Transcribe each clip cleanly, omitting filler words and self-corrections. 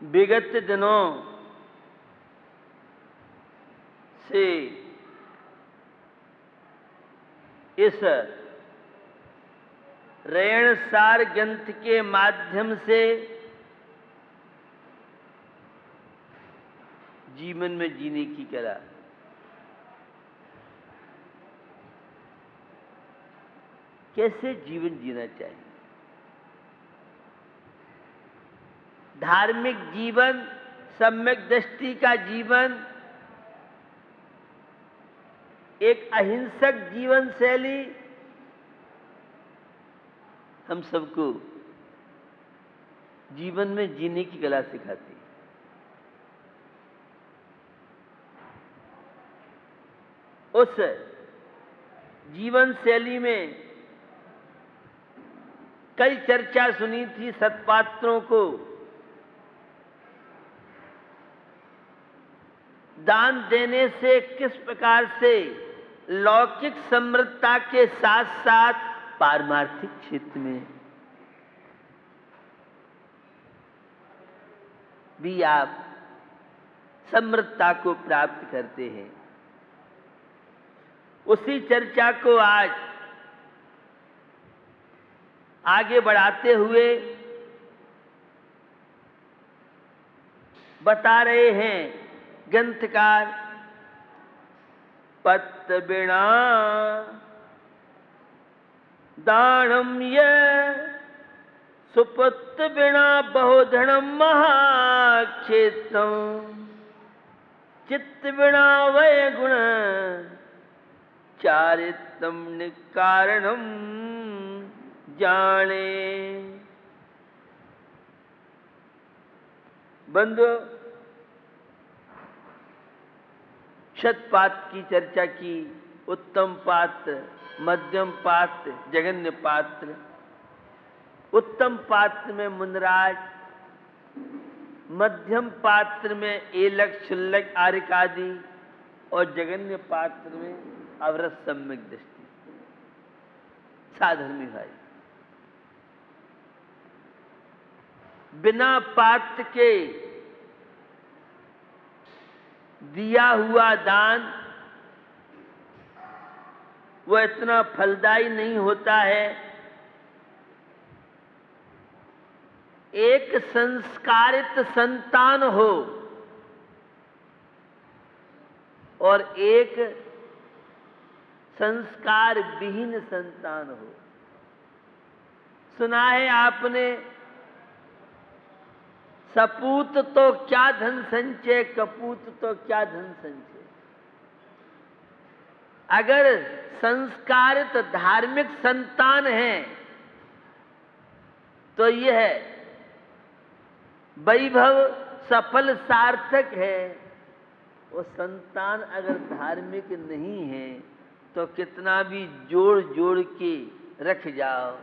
विगत दिनों से इस रेणसार ग्रंथ के माध्यम से जीवन में जीने की कला, कैसे जीवन जीना चाहिए, धार्मिक जीवन, सम्यक दृष्टि का जीवन, एक अहिंसक जीवन शैली हम सबको जीवन में जीने की कला सिखाती है। उस जीवन शैली में कई चर्चा सुनी थी सत्पात्रों को दान देने से किस प्रकार से लौकिक समृद्धता के साथ साथ पारमार्थिक क्षेत्र में भी आप समृद्धता को प्राप्त करते हैं। उसी चर्चा को आज आगे बढ़ाते हुए बता रहे हैं ग्रंथकार, पत्र बिना दानम ये सुपुत्र बिना बहुधनम महाक्षेत्रम, चित्त बिना वय गुण चारित्रम निकारणम जाने। बंधु, शतपात की चर्चा की, उत्तम पात्र, मध्यम पात्र, जघन्य पात्र। उत्तम पात्र में मुनराज, मध्यम पात्र में एलक, शुल्लक, आरिक आदि, और जघन्य पात्र में अवरत सम्यक दृष्टि। साधर्मी भाई, बिना पात्र के दिया हुआ दान वह इतना फलदायी नहीं होता है। एक संस्कारित संतान हो और एक संस्कार विहीन संतान हो। सुना है आपने, सपूत तो क्या धन संचय, कपूत तो क्या धन संचय। अगर संस्कारित धार्मिक संतान है तो यह वैभव सफल सार्थक है। वो संतान अगर धार्मिक नहीं है तो कितना भी जोड़ जोड़ के रख जाओ,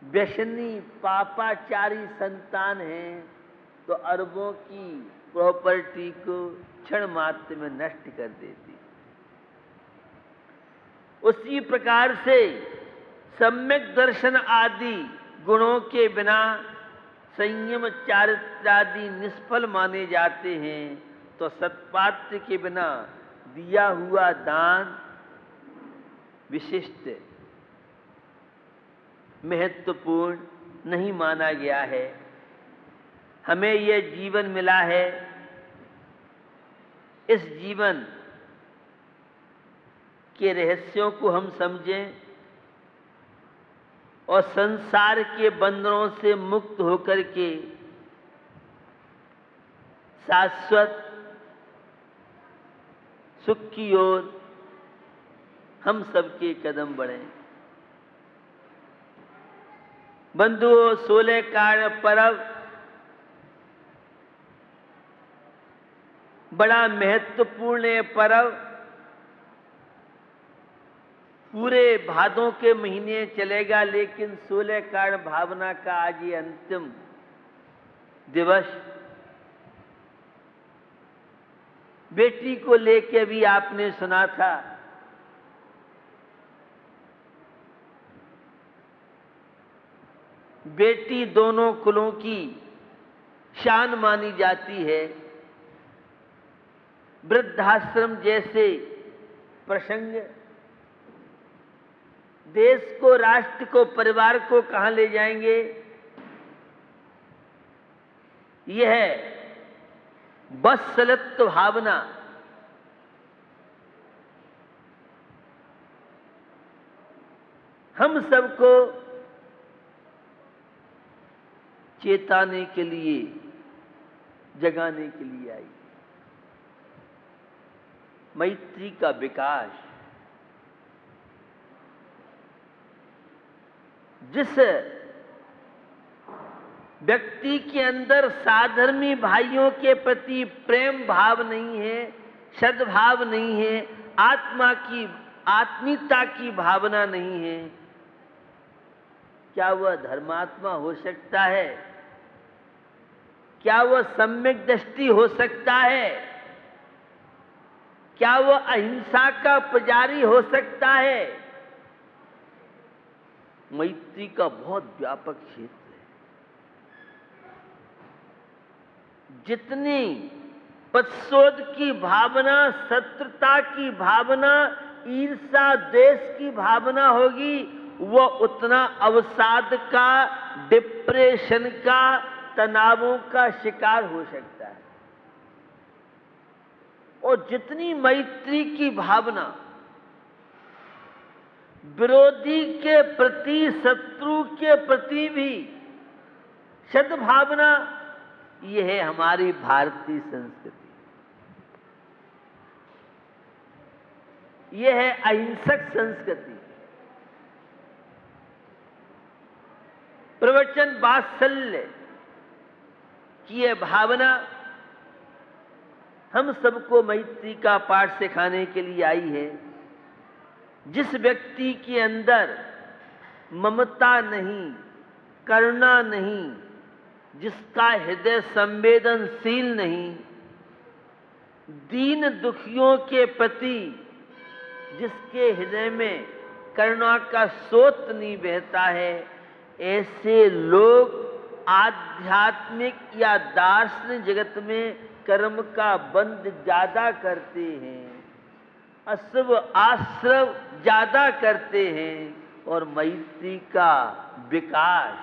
व्यसनी पापाचारी संतान है तो अरबों की प्रॉपर्टी को क्षण मात्र में नष्ट कर देती। उसी प्रकार से सम्यक दर्शन आदि गुणों के बिना संयम चारित्रादि निष्फल माने जाते हैं, तो सत्पात्र के बिना दिया हुआ दान विशिष्ट महत्वपूर्ण नहीं माना गया है। हमें यह जीवन मिला है, इस जीवन के रहस्यों को हम समझें और संसार के बंधनों से मुक्त होकर के शाश्वत सुख की ओर हम सबके कदम बढ़ें। बंधुओं, 16 कारण पर्व बड़ा महत्वपूर्ण पर्व। पूरे भादों के महीने चलेगा, लेकिन 16 कारण भावना का आज ये अंतिम दिवस। बेटी को लेके भी आपने सुना था बेटी दोनों कुलों की शान मानी जाती है। वृद्धाश्रम जैसे प्रसंग देश को, राष्ट्र को, परिवार को कहां ले जाएंगे? यह वत्सलत्व भावना हम सबको चेताने के लिए, जगाने के लिए आई। मैत्री का विकास जिस व्यक्ति के अंदर साधर्मी भाइयों के प्रति प्रेम भाव नहीं है, सद्भाव नहीं है, आत्मीयता की भावना नहीं है, क्या वह धर्मात्मा हो सकता है? क्या वह सम्यक दृष्टि हो सकता है? क्या वह अहिंसा का पुजारी हो सकता है? मैत्री का बहुत व्यापक क्षेत्र है। जितनी प्रतिशोध की भावना, शत्रुता की भावना, ईर्ष्या, द्वेष की भावना होगी, वह उतना अवसाद का, डिप्रेशन का, तनावों का शिकार हो सकता है। और जितनी मैत्री की भावना, विरोधी के प्रति, शत्रु के प्रति भी सद्भावना, यह है हमारी भारतीय संस्कृति। यह है अहिंसक संस्कृति। प्रवचन वात्सल्य की यह भावना हम सबको मैत्री का पाठ सिखाने के लिए आई है। जिस व्यक्ति के अंदर ममता नहीं, करुणा नहीं, जिसका हृदय संवेदनशील नहीं, दीन दुखियों के प्रति जिसके हृदय में करुणा का स्रोत नहीं बहता है, ऐसे लोग आध्यात्मिक या दार्शनिक जगत में कर्म का बंध ज्यादा करते हैं, अशुभ आश्रव ज्यादा करते हैं, और मैत्री का विकास,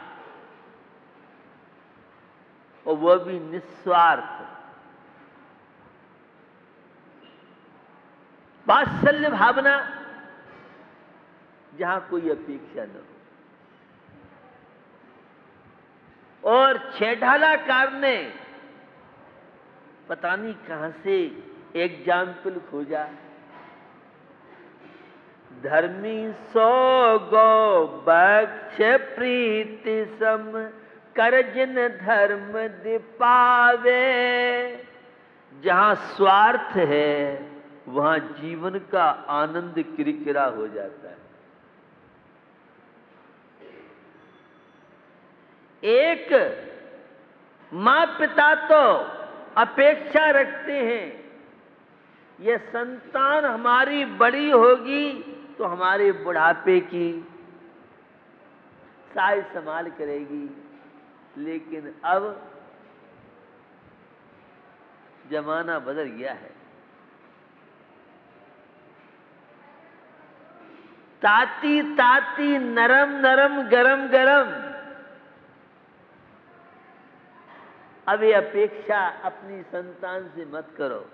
और वह भी निस्वार्थ, वात्सल्य भावना, जहां कोई अपेक्षा न हो। और छेठालाकार ने पता नहीं कहां से एग्जाम्पल खोजा। धर्मी सो गो बक्ष प्रीति सम, कर जिन धर्म दिपावे। जहां स्वार्थ है वहां जीवन का आनंद किरकिरा हो जाता है। एक मां पिता तो अपेक्षा रखते हैं, यह संतान हमारी बड़ी होगी तो हमारे बुढ़ापे की साज संभाल करेगी। लेकिन अब जमाना बदल गया है। ताती ताती, नरम नरम, गरम गरम। अब ये अपेक्षा अपनी संतान से मत करो।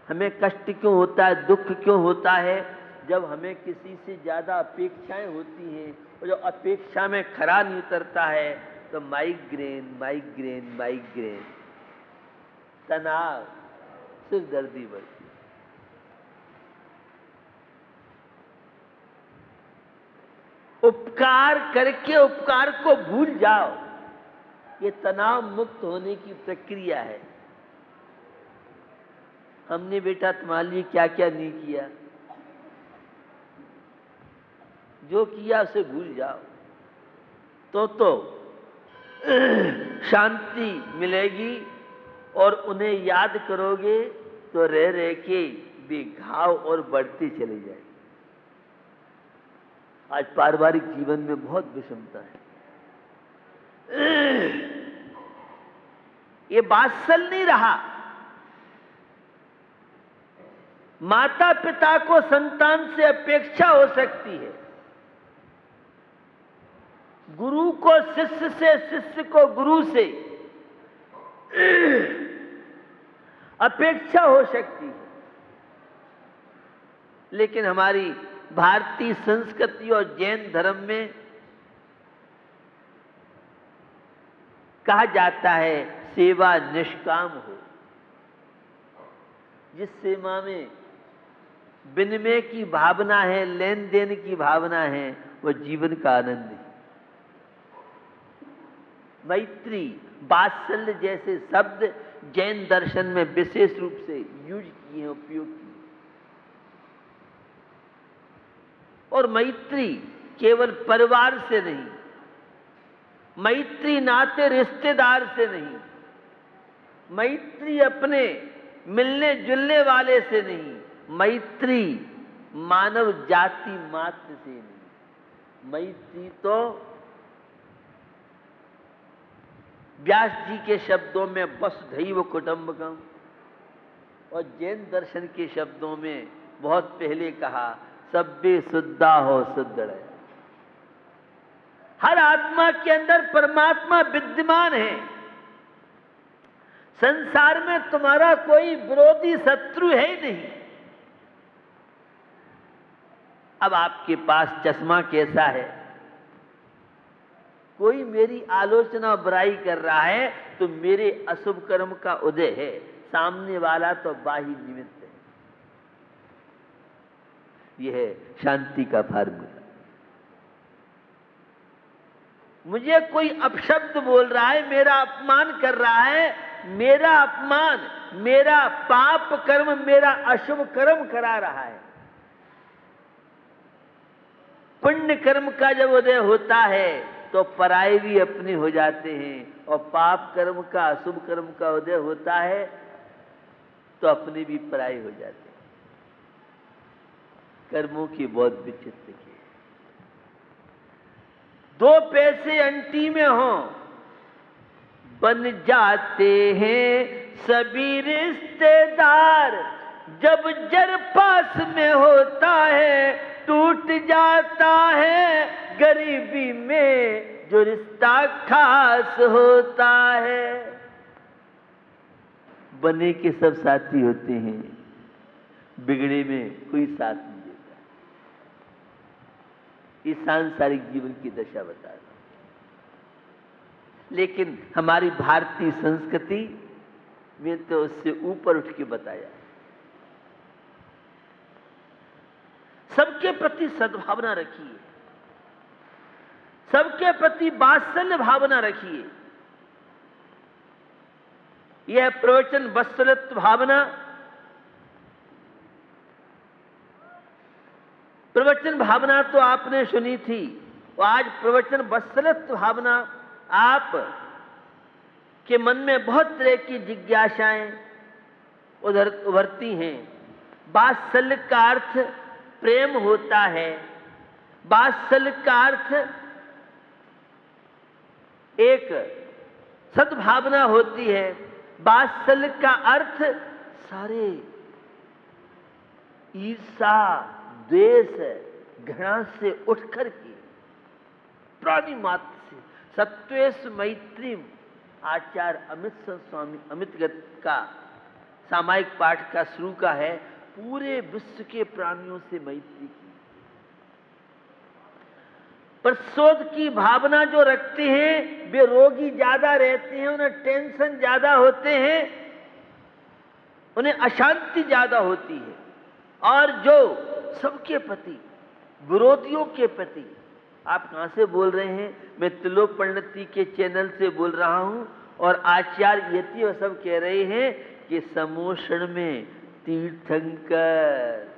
हमें कष्ट क्यों होता है, दुख क्यों होता है? जब हमें किसी से ज्यादा अपेक्षाएं होती हैं और जो अपेक्षा में खरा नहीं उतरता है तो माइग्रेन माइग्रेन माइग्रेन, तनाव, सिरदर्दी बढ़ती। उपकार करके उपकार को भूल जाओ, ये तनाव मुक्त होने की प्रक्रिया है। हमने बेटा तुम्हारे लिए क्या क्या नहीं किया, जो किया उसे भूल जाओ तो शांति मिलेगी। और उन्हें याद करोगे तो रह रह के भी घाव और बढ़ते चले जाए। आज पारिवारिक जीवन में बहुत विषमता है। ये वात्सल्य नहीं रहा। माता पिता को संतान से अपेक्षा हो सकती है, गुरु को शिष्य से, शिष्य को गुरु से अपेक्षा हो सकती है, लेकिन हमारी भारतीय संस्कृति और जैन धर्म में कहा जाता है सेवा निष्काम हो। जिस सेवा में विनिमय की भावना है, लेन देन की भावना है, वह जीवन का आनंद है। मैत्री, वात्सल्य जैसे शब्द जैन दर्शन में विशेष रूप से यूज किए हैं, उपयोग किए। और मैत्री केवल परिवार से नहीं, मैत्री नाते रिश्तेदार से नहीं, मैत्री अपने मिलने जुलने वाले से नहीं, मैत्री मानव जाति मात्र से नहीं। मैत्री तो व्यास जी के शब्दों में वसुधैव कुटुंबकम और जैन दर्शन के शब्दों में बहुत पहले कहा सब्बे शुद्धा हो शुद्धड़। हर आत्मा के अंदर परमात्मा विद्यमान है। संसार में तुम्हारा कोई विरोधी शत्रु है ही नहीं। अब आपके पास चश्मा कैसा है, कोई मेरी आलोचना बुराई कर रहा है तो मेरे अशुभ कर्म का उदय है, सामने वाला तो बाह्य निमित्त है। यह है शांति का फार्मूला। मुझे कोई अपशब्द बोल रहा है, मेरा अपमान कर रहा है, मेरा अपमान, मेरा पाप कर्म, मेरा अशुभ कर्म करा रहा है। पुण्य कर्म का जब उदय होता है तो पराये भी अपने हो जाते हैं, और पाप कर्म का, अशुभ कर्म का उदय होता है तो अपने भी पराये हो जाते हैं। कर्मों की बहुत विचित्र की। दो पैसे अंटी में हो बन जाते हैं सभी रिश्तेदार, जब जर पास में होता है टूट जाता है, गरीबी में जो रिश्ता खास होता है। बने के सब साथी होते हैं, बिगड़े में कोई साथ नहीं देता। ये सांसारिक जीवन की दशा बता रहा हूं। लेकिन हमारी भारतीय संस्कृति में तो उससे ऊपर उठ के बताया, सबके प्रति सद्भावना रखिए, सबके प्रति वात्सल्य भावना रखिए। यह प्रवचन वत्सलत्व भावना, प्रवचन भावना तो आपने सुनी थी, और आज प्रवचन वत्सलत्व भावना आप के मन में बहुत तरह की जिज्ञासाएं उभरती हैं। वात्सल्य का अर्थ प्रेम होता है, वात्सल्य का अर्थ एक सद्भावना होती है, वात्सल्य का अर्थ सारे ईर्षा, द्वेष, घृणा से उठकर के प्राणी मात्र से सत्वेश मैत्री। आचार्य अमित स्वामी अमितगत का सामायिक पाठ का शुरू का है, पूरे विश्व के प्राणियों से मैत्री की। प्रशोध की भावना जो रखते हैं वे रोगी ज्यादा रहते हैं, उन्हें टेंशन ज्यादा होते हैं, उन्हें अशांति ज्यादा होती है। और जो सबके प्रति, विरोधियों के प्रति, आप कहां से बोल रहे हैं? मैं त्रिलोक पंडिती के चैनल से बोल रहा हूं, और आचार्य यति और सब कह रहे हैं कि समोषण में तीर्थंकर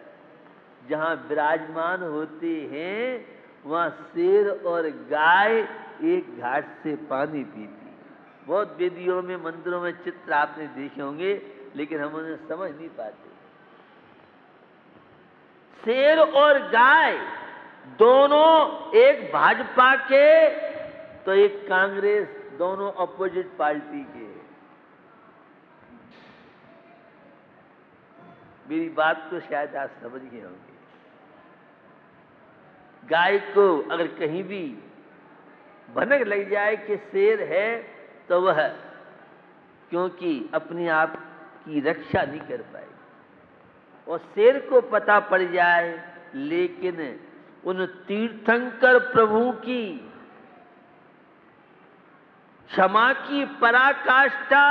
जहां विराजमान होते हैं वहां शेर और गाय एक घाट से पानी पीती। बहुत वेदियों में, मंदिरों में चित्र आपने देखे होंगे, लेकिन हम उन्हें समझ नहीं पाते। शेर और गाय दोनों, एक भाजपा के तो एक कांग्रेस दोनों अपोजिट पार्टी के। मेरी बात को शायद आप समझ गए होंगे। गाय को अगर कहीं भी भनक लग जाए कि शेर है, तो वह क्योंकि अपने आप की रक्षा नहीं कर पाएगी। और शेर को पता पड़ जाए, लेकिन उन तीर्थंकर प्रभु की क्षमा की पराकाष्ठा,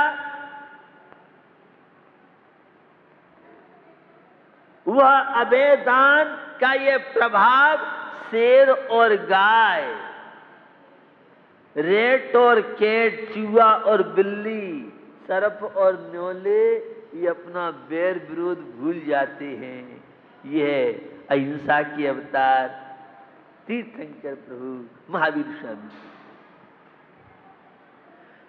वह अभेदान का ये प्रभाव शेर और गाय, रेट और कैट, चूहा और बिल्ली, सर्प और न्योले, ये अपना बैर विरोध भूल जाते हैं। यह अहिंसा के अवतार तीर्थंकर प्रभु महावीर स्वामी।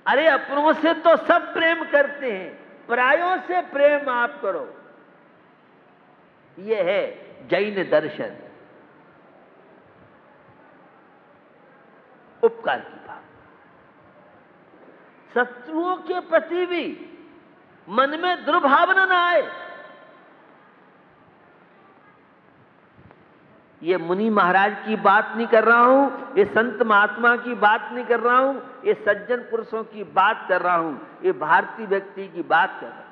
अरे अपनों से तो सब प्रेम करते हैं, परायों से प्रेम आप करो। यह है जैन दर्शन, उपकार की बात। शत्रुओं के प्रति भी मन में दुर्भावना ना आए। ये मुनि महाराज की बात नहीं कर रहा हूं, ये संत महात्मा की बात नहीं कर रहा हूं, ये सज्जन पुरुषों की बात कर रहा हूं, ये भारतीय व्यक्ति की बात कर रहा हूं।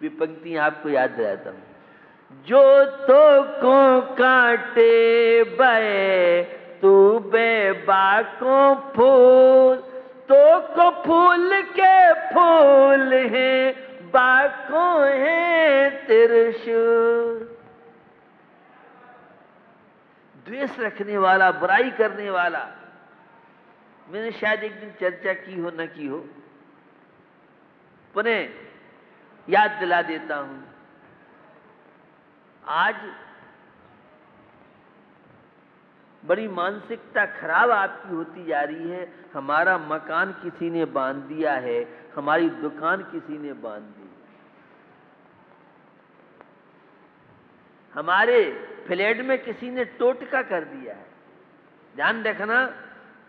वे पंक्तियां आपको याद दिलाता हूं। जो तो को काटे बे तू बेबाको फूल, तो को फूल के फूल हैं, बाको है त्रिशूल। द्वेष रखने वाला, बुराई करने वाला, मैंने शायद एक दिन चर्चा की हो न की हो, पुनः याद दिला देता हूं। आज बड़ी मानसिकता खराब आपकी होती जा रही है। हमारा मकान किसी ने बांध दिया है, हमारी दुकान किसी ने बांध दी, हमारे फ्लैट में किसी ने टोटका कर दिया है। ध्यान रखना,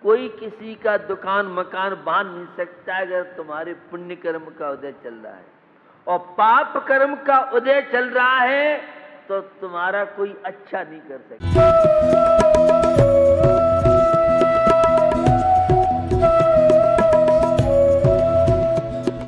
कोई किसी का दुकान मकान बांध नहीं सकता अगर तुम्हारे पुण्य कर्म का उदय चल रहा है। और पाप कर्म का उदय चल रहा है तो तुम्हारा कोई अच्छा नहीं कर सकता।